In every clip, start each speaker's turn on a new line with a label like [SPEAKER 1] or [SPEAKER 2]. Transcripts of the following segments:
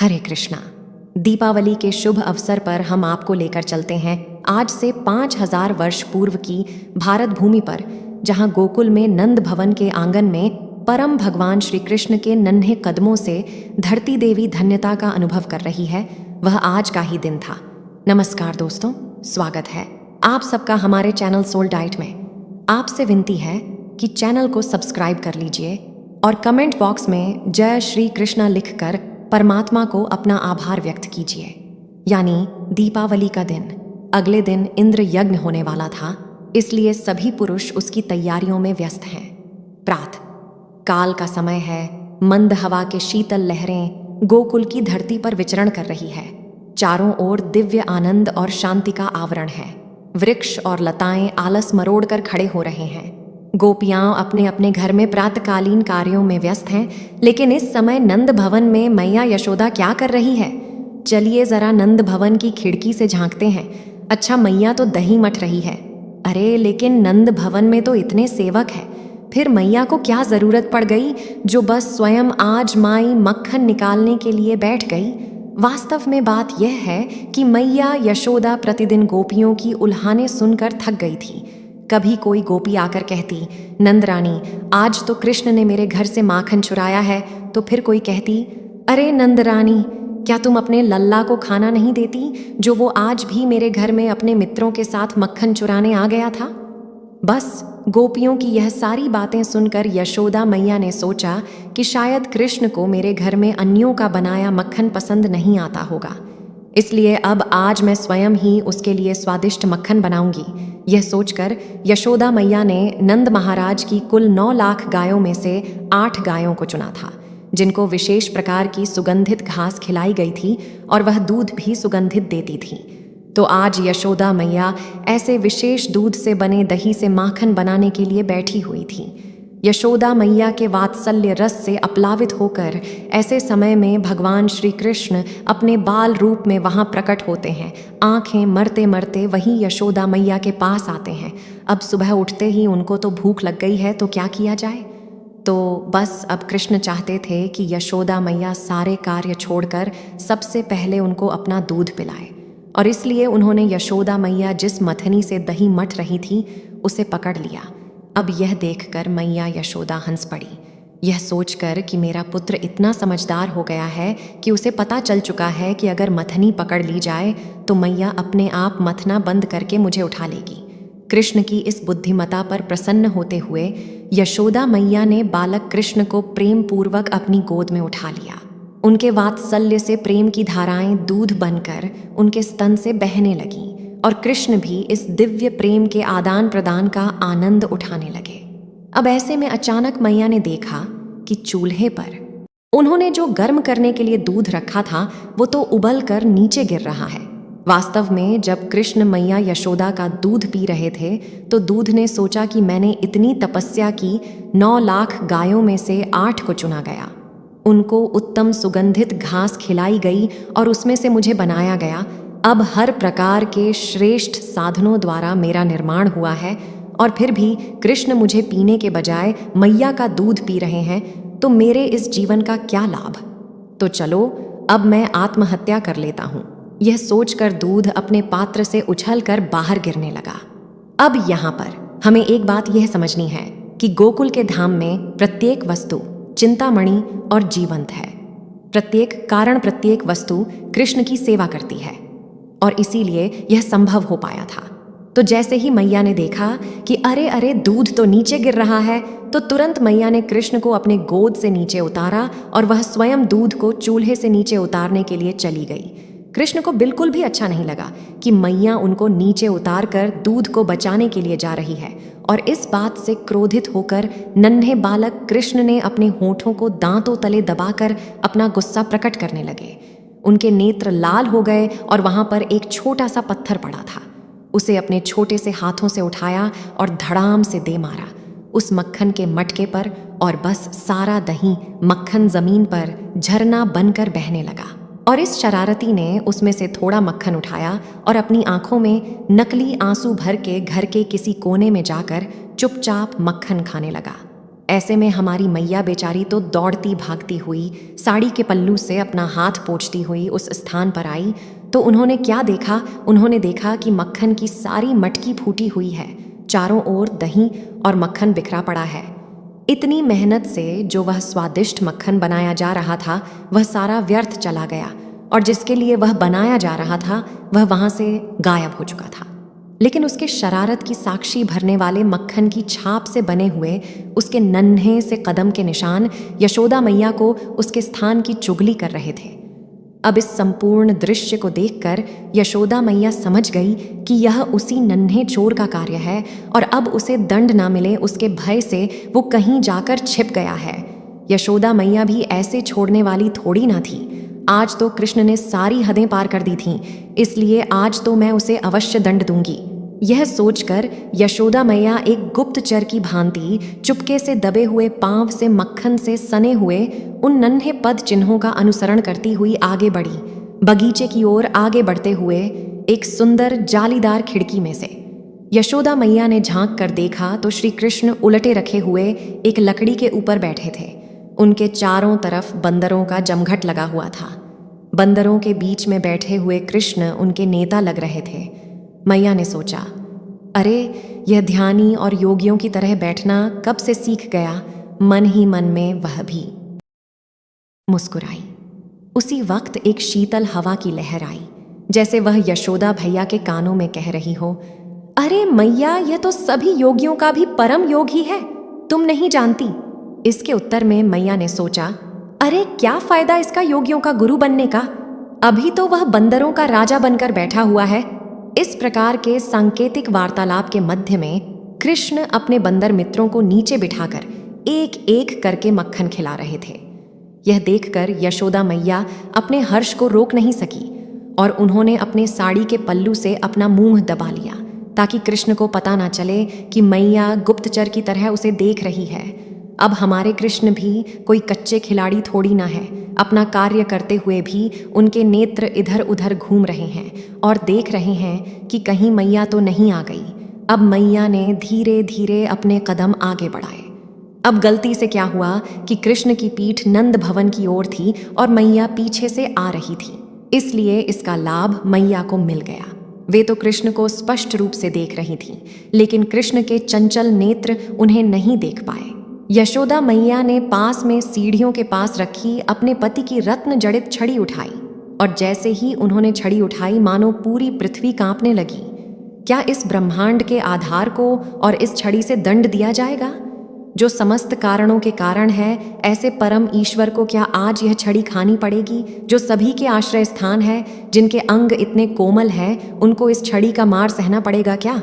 [SPEAKER 1] हरे कृष्णा। दीपावली के शुभ अवसर पर हम आपको लेकर चलते हैं आज से 5000 वर्ष पूर्व की भारत भूमि पर, जहां गोकुल में नंद भवन के आंगन में परम भगवान श्री कृष्ण के नन्हे कदमों से धरती देवी धन्यता का अनुभव कर रही है। वह आज का ही दिन था। नमस्कार दोस्तों, स्वागत है आप सबका हमारे चैनल सोल डाइट में। आपसे विनती है कि चैनल को सब्सक्राइब कर लीजिए और कमेंट बॉक्स में जय श्री कृष्णा लिखकर परमात्मा को अपना आभार व्यक्त कीजिए। यानी दीपावली का दिन, अगले दिन इंद्र यज्ञ होने वाला था, इसलिए सभी पुरुष उसकी तैयारियों में व्यस्त हैं। प्रातः काल का समय है। मंद हवा के शीतल लहरें गोकुल की धरती पर विचरण कर रही है। चारों ओर दिव्य आनंद और शांति का आवरण है। वृक्ष और लताएं आलस मरोड़ कर खड़े हो रहे हैं। गोपियां अपने अपने घर में प्रातकालीन कार्यों में व्यस्त हैं, लेकिन इस समय नंद भवन में मैया यशोदा क्या कर रही है? चलिए जरा नंद भवन की खिड़की से झांकते हैं। अच्छा, मैया तो दही मथ रही है। अरे लेकिन नंद भवन में तो इतने सेवक हैं, फिर मैया को क्या जरूरत पड़ गई जो बस स्वयं आज माई मक्खन निकालने के लिए बैठ गई? वास्तव में बात यह है कि मैया यशोदा प्रतिदिन गोपियों की उल्हाने सुनकर थक गई थी। कभी कोई गोपी आकर कहती, नंद रानी आज तो कृष्ण ने मेरे घर से माखन चुराया है। तो फिर कोई कहती, अरे नंद रानी क्या तुम अपने लल्ला को खाना नहीं देती जो वो आज भी मेरे घर में अपने मित्रों के साथ मक्खन चुराने आ गया था? बस गोपियों की यह सारी बातें सुनकर यशोदा मैया ने सोचा कि शायद कृष्ण को मेरे घर में अन्यों का बनाया मक्खन पसंद नहीं आता होगा, इसलिए अब आज मैं स्वयं ही उसके लिए स्वादिष्ट मक्खन बनाऊंगी। यह सोचकर यशोदा मैया ने नंद महाराज की कुल 9 लाख गायों में से 8 गायों को चुना था, जिनको विशेष प्रकार की सुगंधित घास खिलाई गई थी और वह दूध भी सुगंधित देती थी। तो आज यशोदा मैया ऐसे विशेष दूध से बने दही से माखन बनाने के लिए बैठी हुई थी। यशोदा मैया के वात्सल्य रस से अपलावित होकर ऐसे समय में भगवान श्री कृष्ण अपने बाल रूप में वहाँ प्रकट होते हैं। आंखें मरते मरते वही यशोदा मैया के पास आते हैं। अब सुबह उठते ही उनको तो भूख लग गई है, तो क्या किया जाए? तो बस अब कृष्ण चाहते थे कि यशोदा मैया सारे कार्य छोड़कर सबसे पहले उनको अपना दूध पिलाए, और इसलिए उन्होंने यशोदा मैया जिस मथनी से दही मथ रही थी उसे पकड़ लिया। अब यह देखकर मैया यशोदा हंस पड़ी, यह सोचकर कि मेरा पुत्र इतना समझदार हो गया है कि उसे पता चल चुका है कि अगर मथनी पकड़ ली जाए तो मैया अपने आप मथना बंद करके मुझे उठा लेगी। कृष्ण की इस बुद्धिमता पर प्रसन्न होते हुए यशोदा मैया ने बालक कृष्ण को प्रेम पूर्वक अपनी गोद में उठा लिया। उनके वात्सल्य से प्रेम की धाराएं दूध बनकर उनके स्तन से बहने लगीं और कृष्ण भी इस दिव्य प्रेम के आदान प्रदान का आनंद उठाने लगे। अब ऐसे में अचानक मैया ने देखा कि चूल्हे पर उन्होंने जो गर्म करने के लिए दूध रखा था वो तो उबल कर नीचे गिर रहा है। वास्तव में जब कृष्ण मैया यशोदा का दूध पी रहे थे तो दूध ने सोचा कि मैंने इतनी तपस्या की, 9 लाख गायों में से 8 को चुना गया, उनको उत्तम सुगंधित घास खिलाई गई और उसमें से मुझे बनाया गया। अब हर प्रकार के श्रेष्ठ साधनों द्वारा मेरा निर्माण हुआ है, और फिर भी कृष्ण मुझे पीने के बजाय मैया का दूध पी रहे हैं, तो मेरे इस जीवन का क्या लाभ? तो चलो अब मैं आत्महत्या कर लेता हूँ। यह सोचकर दूध अपने पात्र से उछलकर बाहर गिरने लगा। अब यहाँ पर हमें एक बात यह समझनी है कि गोकुल के धाम में प्रत्येक वस्तु चिंतामणि और जीवंत है। प्रत्येक कारण, प्रत्येक वस्तु कृष्ण की सेवा करती है, और इसीलिए यह संभव हो पाया था। तो जैसे ही मैया ने देखा कि अरे अरे दूध तो नीचे गिर रहा है, तो तुरंत मैया ने कृष्ण को अपने गोद से नीचे उतारा और वह स्वयं दूध को चूल्हे से नीचे उतारने के लिए चली गई। कृष्ण को बिल्कुल भी अच्छा नहीं लगा कि मैया उनको नीचे उतार कर दूध को बचाने के लिए जा रही है, और इस बात से क्रोधित होकर नन्हे बालक कृष्ण ने अपने होठों को दांतों तले दबाकर अपना गुस्सा प्रकट करने लगे। उनके नेत्र लाल हो गए और वहां पर एक छोटा सा पत्थर पड़ा था। उसे अपने छोटे से हाथों से उठाया और धड़ाम से दे मारा उस मक्खन के मटके पर, और बस सारा दही मक्खन जमीन पर झरना बनकर बहने लगा। और इस शरारती ने उसमें से थोड़ा मक्खन उठाया और अपनी आंखों में नकली आंसू भर के घर के किसी कोने में जाकर चुपचाप मक्खन खाने लगा। ऐसे में हमारी मैया बेचारी तो दौड़ती भागती हुई साड़ी के पल्लू से अपना हाथ पोंछती हुई उस स्थान पर आई तो उन्होंने क्या देखा? उन्होंने देखा कि मक्खन की सारी मटकी फूटी हुई है, चारों ओर दही और मक्खन बिखरा पड़ा है। इतनी मेहनत से जो वह स्वादिष्ट मक्खन बनाया जा रहा था वह सारा व्यर्थ चला गया, और जिसके लिए वह बनाया जा रहा था वह वहां से गायब हो चुका था। लेकिन उसके शरारत की साक्षी भरने वाले मक्खन की छाप से बने हुए उसके नन्हे से कदम के निशान यशोदा मैया को उसके स्थान की चुगली कर रहे थे। अब इस संपूर्ण दृश्य को देखकर यशोदा मैया समझ गई कि यह उसी नन्हे चोर का कार्य है, और अब उसे दंड ना मिले उसके भय से वो कहीं जाकर छिप गया है। यशोदा मैया भी ऐसे छोड़ने वाली थोड़ी ना थी। आज तो कृष्ण ने सारी हदें पार कर दी थीं, इसलिए आज तो मैं उसे अवश्य दंड दूंगी। यह सोचकर यशोदा मैया एक गुप्तचर की भांति चुपके से दबे हुए पांव से मक्खन से सने हुए उन नन्हे पद चिन्हों का अनुसरण करती हुई आगे बढ़ी। बगीचे की ओर आगे बढ़ते हुए एक सुंदर जालीदार खिड़की में से यशोदा मैया ने झांक कर देखा तो श्री कृष्ण उलटे रखे हुए एक लकड़ी के ऊपर बैठे थे। उनके चारों तरफ बंदरों का जमघट लगा हुआ था। बंदरों के बीच में बैठे हुए कृष्ण उनके नेता लग रहे थे। मैया ने सोचा, अरे यह ध्यानी और योगियों की तरह बैठना कब से सीख गया। मन ही मन में वह भी मुस्कुराई। उसी वक्त एक शीतल हवा की लहर आई, जैसे वह यशोदा भैया के कानों में कह रही हो, अरे मैया, यह तो सभी योगियों का भी परम योग ही है, तुम नहीं जानती। इसके उत्तर में मैया ने सोचा, अरे क्या फायदा इसका योगियों का गुरु बनने का, अभी तो वह बंदरों का राजा बनकर बैठा हुआ है। इस प्रकार के सांकेतिक वार्तालाप के मध्य में कृष्ण अपने बंदर मित्रों को नीचे बिठाकर एक एक करके मक्खन खिला रहे थे। यह देखकर यशोदा मैया अपने हर्ष को रोक नहीं सकी, और उन्होंने अपने साड़ी के पल्लू से अपना मुंह दबा लिया ताकि कृष्ण को पता ना चले कि मैया गुप्तचर की तरह उसे देख रही है। अब हमारे कृष्ण भी कोई कच्चे खिलाड़ी थोड़ी ना है। अपना कार्य करते हुए भी उनके नेत्र इधर उधर घूम रहे हैं और देख रहे हैं कि कहीं मैया तो नहीं आ गई। अब मैया ने धीरे धीरे अपने कदम आगे बढ़ाए। अब गलती से क्या हुआ कि कृष्ण की पीठ नंद भवन की ओर थी और मैया पीछे से आ रही थी, इसलिए इसका लाभ मैया को मिल गया। वे तो कृष्ण को स्पष्ट रूप से देख रही थीं, लेकिन कृष्ण के चंचल नेत्र उन्हें नहीं देख पाए। यशोदा मैया ने पास में सीढ़ियों के पास रखी अपने पति की रत्न जड़ित छड़ी उठाई, और जैसे ही उन्होंने छड़ी उठाई मानो पूरी पृथ्वी कांपने लगी। क्या इस ब्रह्मांड के आधार को और इस छड़ी से दंड दिया जाएगा? जो समस्त कारणों के कारण है, ऐसे परम ईश्वर को क्या आज यह छड़ी खानी पड़ेगी? जो सभी के आश्रय स्थान है, जिनके अंग इतने कोमल हैं, उनको इस छड़ी का मार सहना पड़ेगा क्या?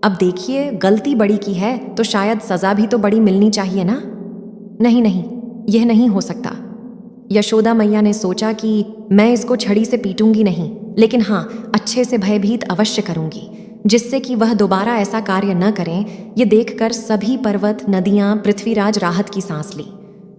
[SPEAKER 1] अब देखिए, गलती बड़ी की है तो शायद सजा भी तो बड़ी मिलनी चाहिए ना। नहीं नहीं, यह नहीं हो सकता। यशोदा मैया ने सोचा कि मैं इसको छड़ी से पीटूंगी नहीं, लेकिन हाँ, अच्छे से भयभीत अवश्य करूंगी, जिससे कि वह दोबारा ऐसा कार्य न करें। ये देखकर सभी पर्वत, नदियां, पृथ्वीराज राहत की सांस ली।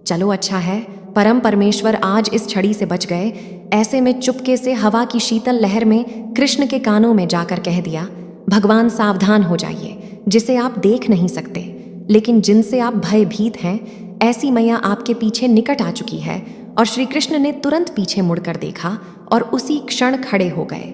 [SPEAKER 1] चलो अच्छा है, परम परमेश्वर आज इस छड़ी से बच गए। ऐसे में चुपके से हवा की शीतल लहर में कृष्ण के कानों में जाकर कह दिया, भगवान सावधान हो जाइए, जिसे आप देख नहीं सकते लेकिन जिनसे आप भयभीत हैं, ऐसी मैया आपके पीछे निकट आ चुकी है। और श्री कृष्ण ने तुरंत पीछे मुड़कर देखा और उसी क्षण खड़े हो गए।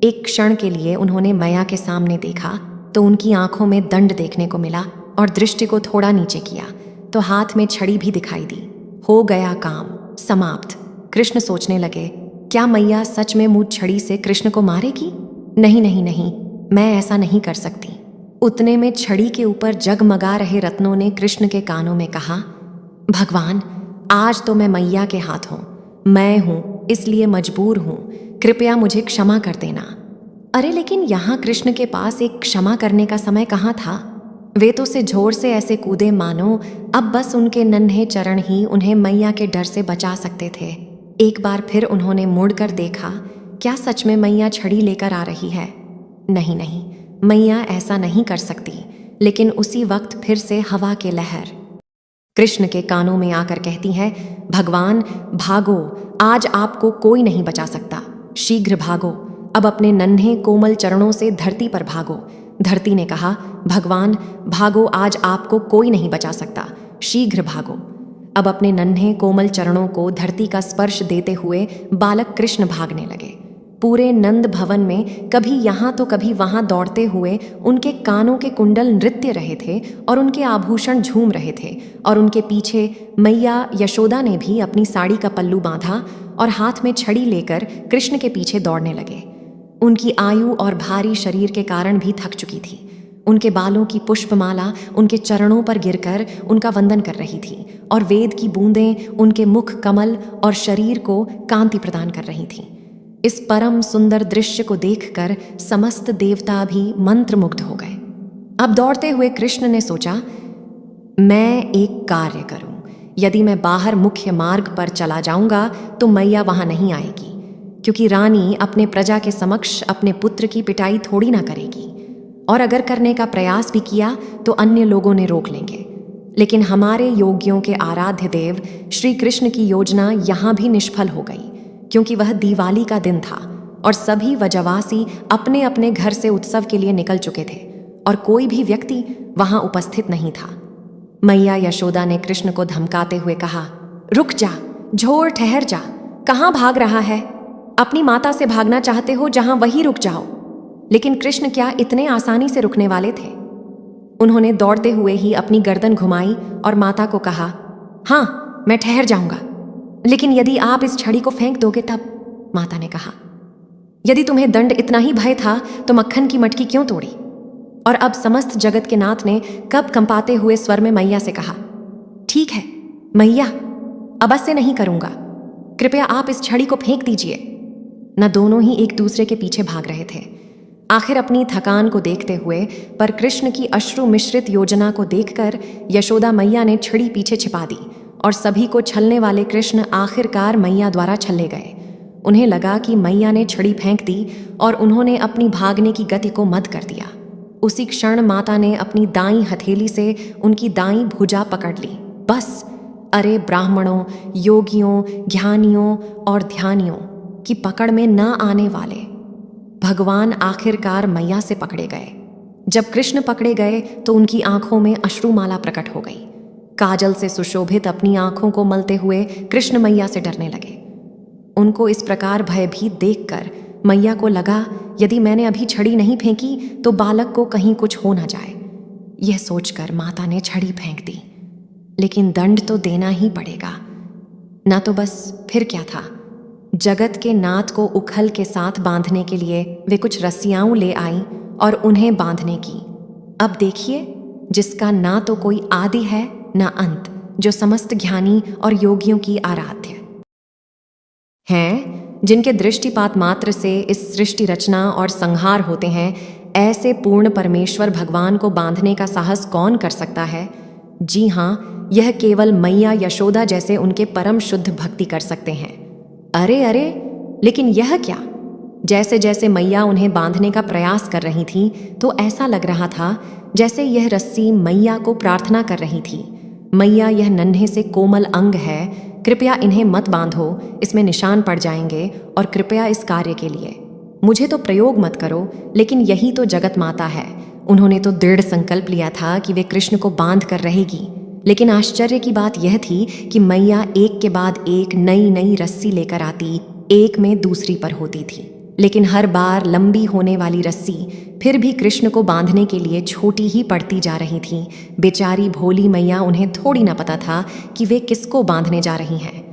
[SPEAKER 1] एक क्षण के लिए उन्होंने मैया के सामने देखा तो उनकी आंखों में दंड देखने को मिला, और दृष्टि को थोड़ा नीचे किया तो हाथ में छड़ी भी दिखाई दी। हो गया काम समाप्त। कृष्ण सोचने लगे, क्या मैया सच में मुझ छड़ी से कृष्ण को मारेगी? नहीं नहीं नहीं, मैं ऐसा नहीं कर सकती। उतने में छड़ी के ऊपर जगमगा रहे रत्नों ने कृष्ण के कानों में कहा, भगवान, आज तो मैं मैया के हाथ हूं, मैं हूं इसलिए मजबूर हूं, कृपया मुझे क्षमा कर देना। अरे लेकिन यहाँ कृष्ण के पास एक क्षमा करने का समय कहाँ था? वे तो से झोर से ऐसे कूदे मानो अब बस उनके नन्हे चरण ही उन्हें मैया के डर से बचा सकते थे। एक बार फिर उन्होंने मुड़कर देखा, क्या सच में मैया छड़ी लेकर आ रही है? नहीं नहीं, मैया ऐसा नहीं कर सकती। लेकिन उसी वक्त फिर से हवा के लहर कृष्ण के कानों में आकर कहती है, भगवान भागो, आज आपको कोई नहीं बचा सकता, शीघ्र भागो, अब अपने नन्हे कोमल चरणों से धरती पर भागो। धरती ने कहा, भगवान भागो, आज आपको कोई नहीं बचा सकता। शीघ्र भागो। अब अपने नन्हे कोमल चरणों को धरती का स्पर्श देते हुए बालक कृष्ण भागने लगे। पूरे नंद भवन में कभी यहाँ तो कभी वहाँ दौड़ते हुए उनके कानों के कुंडल नृत्य रहे थे और उनके आभूषण झूम रहे थे, और उनके पीछे मैया यशोदा ने भी अपनी साड़ी का पल्लू बांधा और हाथ में छड़ी लेकर कृष्ण के पीछे दौड़ने लगे। उनकी आयु और भारी शरीर के कारण भी थक चुकी थी। उनके बालों की पुष्पमाला उनके चरणों पर गिरकर उनका वंदन कर रही थी, और वेद की बूंदें उनके मुख कमल और शरीर को कांति प्रदान कर रही थीं। इस परम सुंदर दृश्य को देखकर समस्त देवता भी मंत्रमुग्ध हो गए। अब दौड़ते हुए कृष्ण ने सोचा, मैं एक कार्य करूं। यदि मैं बाहर मुख्य मार्ग पर चला जाऊंगा तो मैया वहां नहीं आएगी, क्योंकि रानी अपने प्रजा के समक्ष अपने पुत्र की पिटाई थोड़ी ना करेगी, और अगर करने का प्रयास भी किया तो अन्य लोगों ने रोक लेंगे। लेकिन हमारे योगियों के आराध्य देव श्री कृष्ण की योजना यहाँ भी निष्फल हो गई, क्योंकि वह दिवाली का दिन था और सभी व्रजवासी अपने अपने घर से उत्सव के लिए निकल चुके थे और कोई भी व्यक्ति वहां उपस्थित नहीं था। मैया यशोदा ने कृष्ण को धमकाते हुए कहा, रुक जा, झोर ठहर जा, कहाँ भाग रहा है? अपनी माता से भागना चाहते हो जहां वही रुक जाओ। लेकिन कृष्ण क्या इतने आसानी से रुकने वाले थे? उन्होंने दौड़ते हुए ही अपनी गर्दन घुमाई और माता को कहा, हाँ, मैं ठहर जाऊंगा, लेकिन यदि आप इस छड़ी को फेंक दोगे तब। माता ने कहा, यदि तुम्हें दंड इतना ही भय था तो मक्खन की मटकी क्यों तोड़ी? और अब समस्त जगत के नाथ ने कब कंपाते हुए स्वर में मैया से कहा, ठीक है मैया, अवश्य नहीं करूंगा, कृपया आप इस छड़ी को फेंक दीजिए। न दोनों ही एक दूसरे के पीछे भाग रहे थे। आखिर अपनी थकान को देखते हुए पर कृष्ण की अश्रु मिश्रित योजना को देखकर यशोदा मैया ने छड़ी पीछे छिपा दी और सभी को छलने वाले कृष्ण आखिरकार मैया द्वारा छल्ले गए। उन्हें लगा कि मैया ने छड़ी फेंक दी और उन्होंने अपनी भागने की गति को मद कर दिया। उसी क्षण माता ने अपनी दाईं हथेली से उनकी दाईं भुजा पकड़ ली। बस, अरे ब्राह्मणों, योगियों, ज्ञानियों और ध्यानियों की पकड़ में न आने वाले भगवान आखिरकार मैया से पकड़े गए। जब कृष्ण पकड़े गए तो उनकी आंखों में अश्रुमाला प्रकट हो गई। काजल से सुशोभित अपनी आंखों को मलते हुए कृष्ण मैया से डरने लगे। उनको इस प्रकार भयभीत देखकर मैया को लगा, यदि मैंने अभी छड़ी नहीं फेंकी तो बालक को कहीं कुछ हो ना जाए। यह सोचकर माता ने छड़ी फेंक दी, लेकिन दंड तो देना ही पड़ेगा। ना तो बस फिर क्या था, जगत के नाथ को उखल के साथ बांधने के लिए वे कुछ रस्सियां ले आई और उन्हें बांधने की। अब देखिए, जिसका ना तो कोई आदि है ना अंत, जो समस्त ज्ञानी और योगियों की आराध्य हैं, जिनके दृष्टिपात मात्र से इस सृष्टि रचना और संहार होते हैं, ऐसे पूर्ण परमेश्वर भगवान को बांधने का साहस कौन कर सकता है? जी हाँ, यह केवल मैया यशोदा जैसे उनके परम शुद्ध भक्ति कर सकते हैं। अरे अरे, लेकिन यह क्या? जैसे जैसे मैया उन्हें बांधने का प्रयास कर रही थी तो ऐसा लग रहा था जैसे यह रस्सी मैया को प्रार्थना कर रही थी, मैया यह नन्हे से कोमल अंग है, कृपया इन्हें मत बांधो, इसमें निशान पड़ जाएंगे, और कृपया इस कार्य के लिए मुझे तो प्रयोग मत करो। लेकिन यही तो जगत माता है। उन्होंने तो दृढ़ संकल्प लिया था कि वे कृष्ण को बांध कर रहेगी। लेकिन आश्चर्य की बात यह थी कि मैया एक के बाद एक नई नई रस्सी लेकर आती, एक में दूसरी पर होती थी, लेकिन हर बार लंबी होने वाली रस्सी फिर भी कृष्ण को बांधने के लिए छोटी ही पड़ती जा रही थी। बेचारी भोली मैया, उन्हें थोड़ी ना पता था कि वे किसको बांधने जा रही हैं,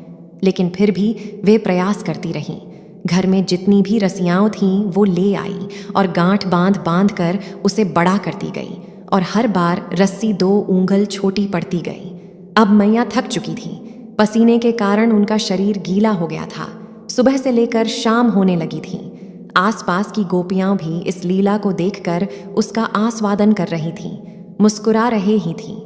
[SPEAKER 1] लेकिन फिर भी वे प्रयास करती रहीं। घर में जितनी भी रस्सियाँ थीं वो ले आई और गांठ बांध बांध कर उसे बड़ा करती गई, और हर बार रस्सी 2 उँगल छोटी पड़ती गई। अब मैया थक चुकी थी। पसीने के कारण उनका शरीर गीला हो गया था। सुबह से लेकर शाम होने लगी थी। आसपास की गोपियां भी इस लीला को देखकर उसका आस्वादन कर रही थीं, मुस्कुरा रहे ही थीं।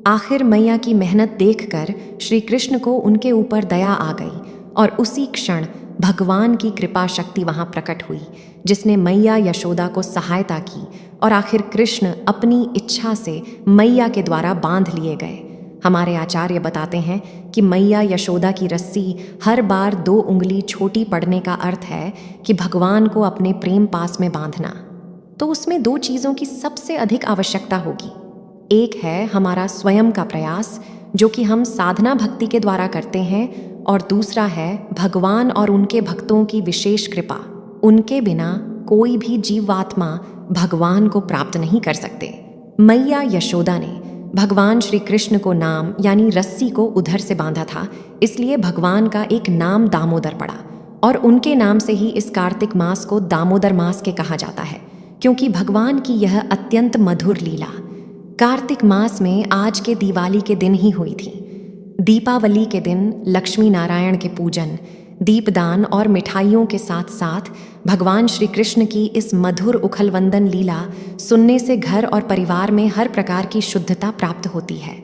[SPEAKER 1] आखिर मैया की मेहनत देखकर श्री कृष्ण को उनके ऊपर दया आ गई, और उसी क्षण भगवान की कृपा शक्ति वहां प्रकट हुई, जिसने मैया यशोदा को सहायता की, और आखिर कृष्ण अपनी इच्छा से मैया के द्वारा बांध लिए गए। हमारे आचार्य बताते हैं कि मैया यशोदा की रस्सी हर बार 2 उंगली छोटी पड़ने का अर्थ है कि भगवान को अपने प्रेम पास में बांधना। तो उसमें 2 चीज़ों की सबसे अधिक आवश्यकता होगी। एक है हमारा स्वयं का प्रयास, जो कि हम साधना भक्ति के द्वारा करते हैं, और दूसरा है भगवान और उनके भक्तों की विशेष कृपा। उनके बिना कोई भी जीवात्मा भगवान को प्राप्त नहीं कर सकते। मैया यशोदा ने भगवान श्री कृष्ण को नाम यानी रस्सी को उधर से बांधा था, इसलिए भगवान का एक नाम दामोदर पड़ा, और उनके नाम से ही इस कार्तिक मास को दामोदर मास के कहा जाता है, क्योंकि भगवान की यह अत्यंत मधुर लीला कार्तिक मास में आज के दिवाली के दिन ही हुई थी। दीपावली के दिन लक्ष्मी नारायण के पूजन, दीपदान और मिठाइयों के साथ साथ भगवान श्री कृष्ण की इस मधुर उखलवंदन लीला सुनने से घर और परिवार में हर प्रकार की शुद्धता प्राप्त होती है।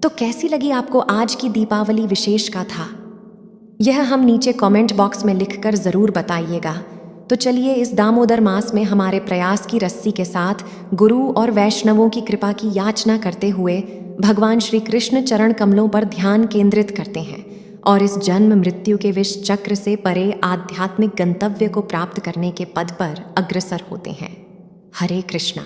[SPEAKER 1] तो कैसी लगी आपको आज की दीपावली विशेष गाथा? यह हम नीचे कमेंट बॉक्स में लिखकर ज़रूर बताइएगा। तो चलिए इस दामोदर मास में हमारे प्रयास की रस्सी के साथ गुरु और वैष्णवों की कृपा की याचना करते हुए भगवान श्री कृष्ण चरण कमलों पर ध्यान केंद्रित करते हैं और इस जन्म मृत्यु के विष चक्र से परे आध्यात्मिक गंतव्य को प्राप्त करने के पद पर अग्रसर होते हैं। हरे कृष्णा।